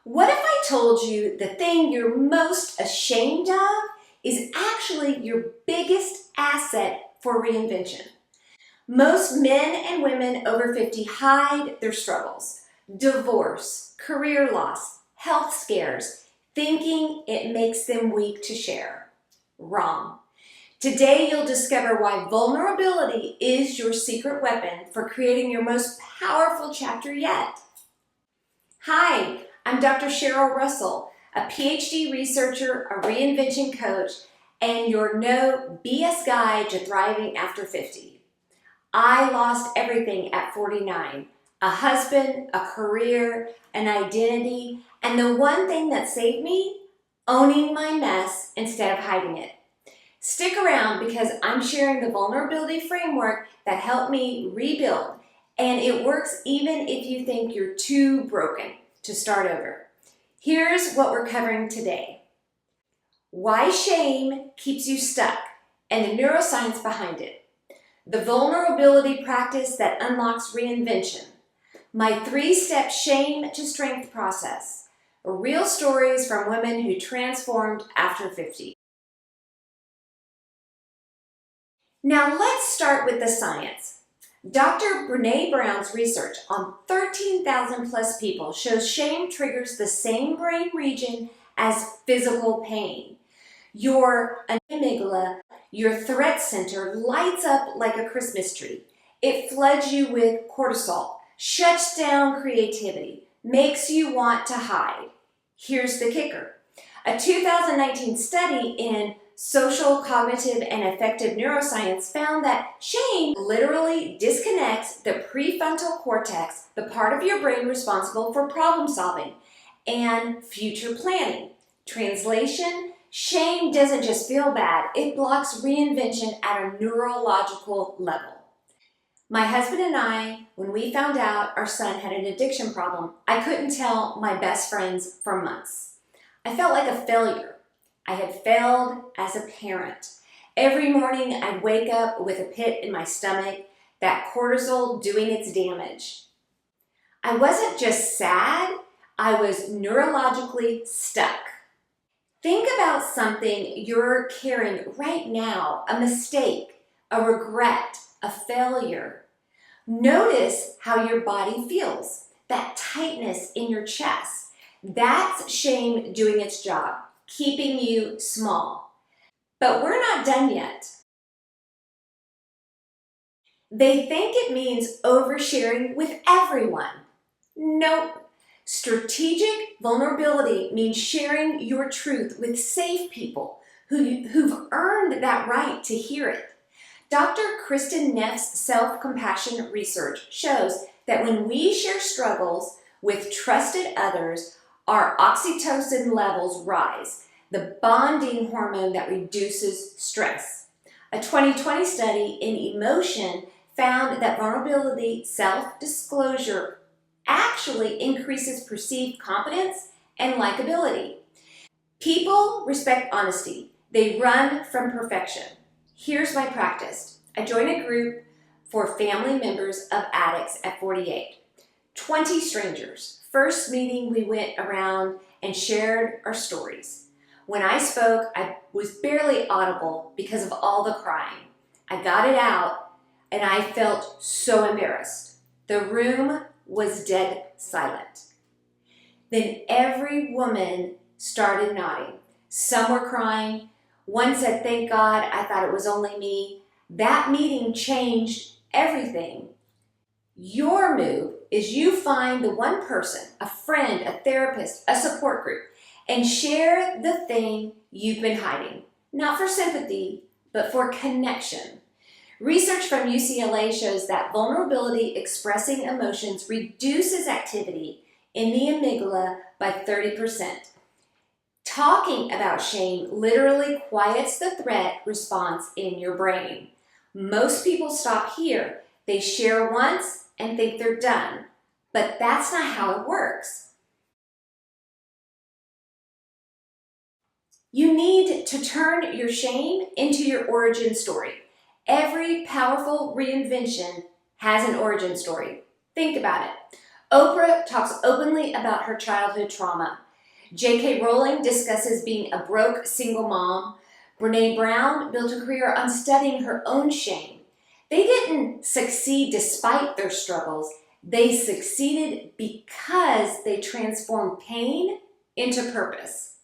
What if I told you the thing you're most ashamed of is actually your biggest asset for reinvention? Most men and women over 50 hide their struggles, divorce, career loss, health scares, thinking it makes them weak to share. Wrong. Today you'll discover why vulnerability is your secret weapon for creating your most powerful chapter yet. Hi, I'm Dr. Cheryl Russell, a PhD researcher, a reinvention coach, and your no BS guide to thriving after 50. I lost everything at 49, a husband, a career, an identity, and the one thing that saved me, owning my mess instead of hiding it. Stick around because I'm sharing the vulnerability framework that helped me rebuild, and it works even if you think you're too broken to start over. Here's what we're covering today. Why shame keeps you stuck and the neuroscience behind it. The vulnerability practice that unlocks reinvention. My 3-step shame to strength process. Real stories from women who transformed after 50. Now let's start with the science. Dr. Brené Brown's research on 13,000 plus people shows shame triggers the same brain region as physical pain. Your amygdala, your threat center, lights up like a Christmas tree. It floods you with cortisol, shuts down creativity, makes you want to hide. Here's the kicker. A 2019 study in Social, Cognitive, and Affective Neuroscience found that shame literally disconnects the prefrontal cortex, the part of your brain responsible for problem solving and future planning. Translation, shame doesn't just feel bad, it blocks reinvention at a neurological level. My husband and I, when we found out our son had an addiction problem, I couldn't tell my best friends for months. I felt like a failure. I had failed as a parent. Every morning I'd wake up with a pit in my stomach, that cortisol doing its damage. I wasn't just sad, I was neurologically stuck. Think about something you're carrying right now, a mistake, a regret, a failure. Notice how your body feels, that tightness in your chest. That's shame doing its job, keeping you small. But we're not done yet. They think it means oversharing with everyone. Nope. Strategic vulnerability means sharing your truth with safe people who've earned that right to hear it. Dr. Kristen Neff's self-compassion research shows that when we share struggles with trusted others, our oxytocin levels rise, the bonding hormone that reduces stress. A 2020 study in emotion found that vulnerability self-disclosure actually increases perceived competence and likability. People respect honesty. They run from perfection. Here's my practice. I joined a group for family members of addicts at 48. 20 strangers. First meeting, we went around and shared our stories. When I spoke, I was barely audible because of all the crying. I got it out and I felt so embarrassed. The room was dead silent. Then every woman started nodding. Some were crying. One said, "Thank God, I thought it was only me." That meeting changed everything. Your move is you find the one person, a friend, a therapist, a support group, and share the thing you've been hiding. Not for sympathy, but for connection. Research from UCLA shows that vulnerability expressing emotions reduces activity in the amygdala by 30%. Talking about shame literally quiets the threat response in your brain. Most people stop here. They share once and think they're done. But that's not how it works. You need to turn your shame into your origin story. Every powerful reinvention has an origin story. Think about it. Oprah talks openly about her childhood trauma. J.K. Rowling discusses being a broke single mom. Brené Brown built a career on studying her own shame. They didn't succeed despite their struggles. They succeeded because they transformed pain into purpose.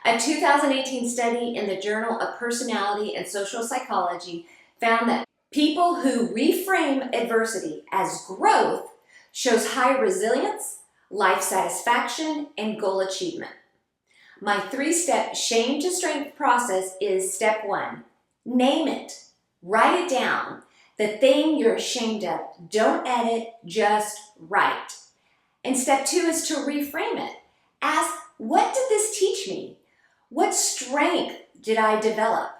A 2018 study in the Journal of Personality and Social Psychology found that people who reframe adversity as growth shows higher resilience, life satisfaction, and goal achievement. My 3-step shame to strength process is step 1. Name it. Write it down. The thing you're ashamed of. Don't edit, just write. And step 2 is to reframe it. Ask, what did this teach me? What strength did I develop?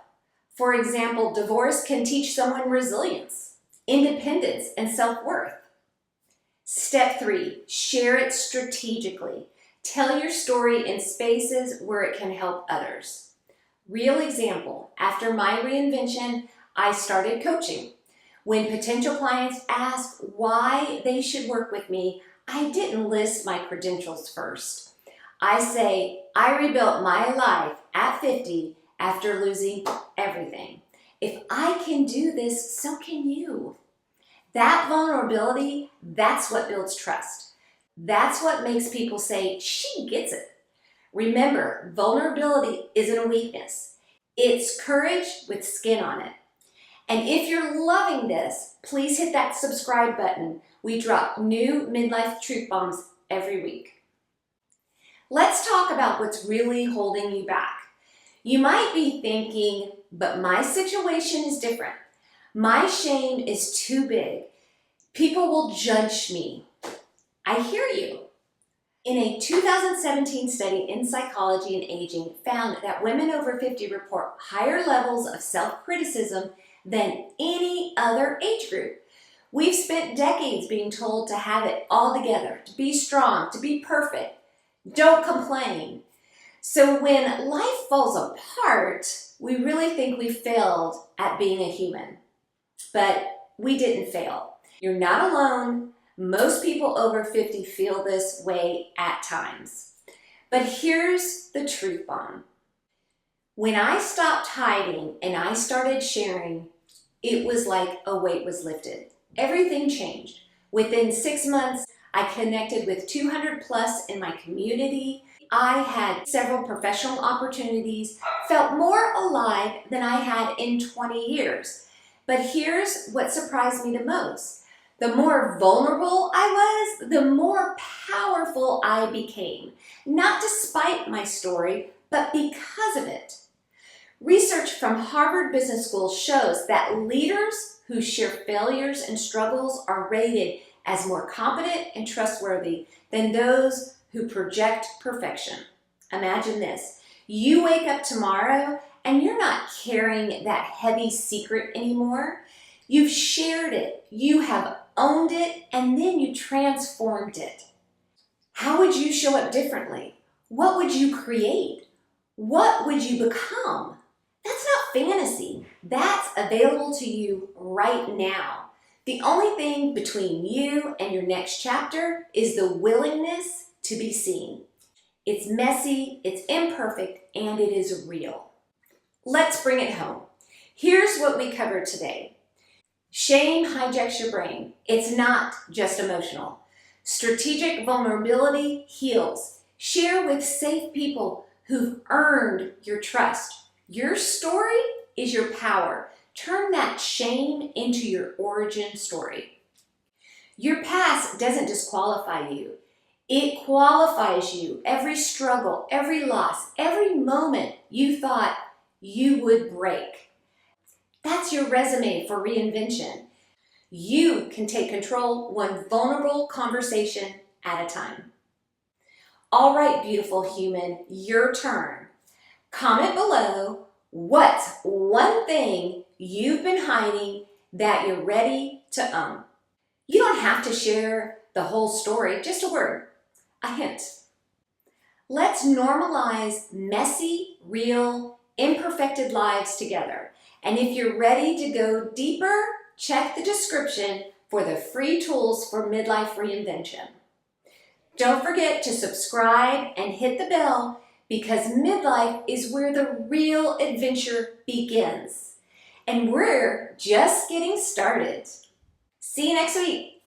For example, divorce can teach someone resilience, independence, and self-worth. Step 3, share it strategically. Tell your story in spaces where it can help others. Real example, after my reinvention, I started coaching. When potential clients ask why they should work with me, I didn't list my credentials first. I say, I rebuilt my life at 50 after losing everything. If I can do this, so can you. That vulnerability, that's what builds trust. That's what makes people say, she gets it. Remember, vulnerability isn't a weakness. It's courage with skin on it. And if you're loving this, please hit that subscribe button. We drop new midlife truth bombs every week. Let's talk about what's really holding you back. You might be thinking, but my situation is different. My shame is too big. People will judge me. I hear you. In a 2017 study in Psychology and Aging found that women over 50 report higher levels of self-criticism than any other age group. We've spent decades being told to have it all together, to be strong, to be perfect. Don't complain. So when life falls apart, we really think we failed at being a human. But we didn't fail. You're not alone. Most people over 50 feel this way at times. But here's the truth bomb. When I stopped hiding and I started sharing, it was like a weight was lifted. Everything changed. Within 6 months, I connected with 200 plus in my community. I had several professional opportunities, felt more alive than I had in 20 years. But here's what surprised me the most. The more vulnerable I was, the more powerful I became. Not despite my story, but because of it. Research from Harvard Business School shows that leaders who share failures and struggles are rated as more competent and trustworthy than those who project perfection. Imagine this. You wake up tomorrow and you're not carrying that heavy secret anymore. You've shared it, you have owned it, and then you transformed it. How would you show up differently? What would you create? What would you become? That's not fantasy. That's available to you right now. The only thing between you and your next chapter is the willingness to be seen. It's messy, it's imperfect, and it is real. Let's bring it home. Here's what we covered today. Shame hijacks your brain. It's not just emotional. Strategic vulnerability heals. Share with safe people who've earned your trust. Your story is your power. Turn that shame into your origin story. Your past doesn't disqualify you. It qualifies you. Every struggle, every loss, every moment you thought you would break. That's your resume for reinvention. You can take control one vulnerable conversation at a time. All right, beautiful human, your turn. Comment below what's one thing you've been hiding that you're ready to own. You don't have to share the whole story, just a word, a hint. Let's normalize messy, real, imperfected lives together. And if you're ready to go deeper, check the description for the free tools for midlife reinvention. Don't forget to subscribe and hit the bell because midlife is where the real adventure begins. And we're just getting started. See you next week.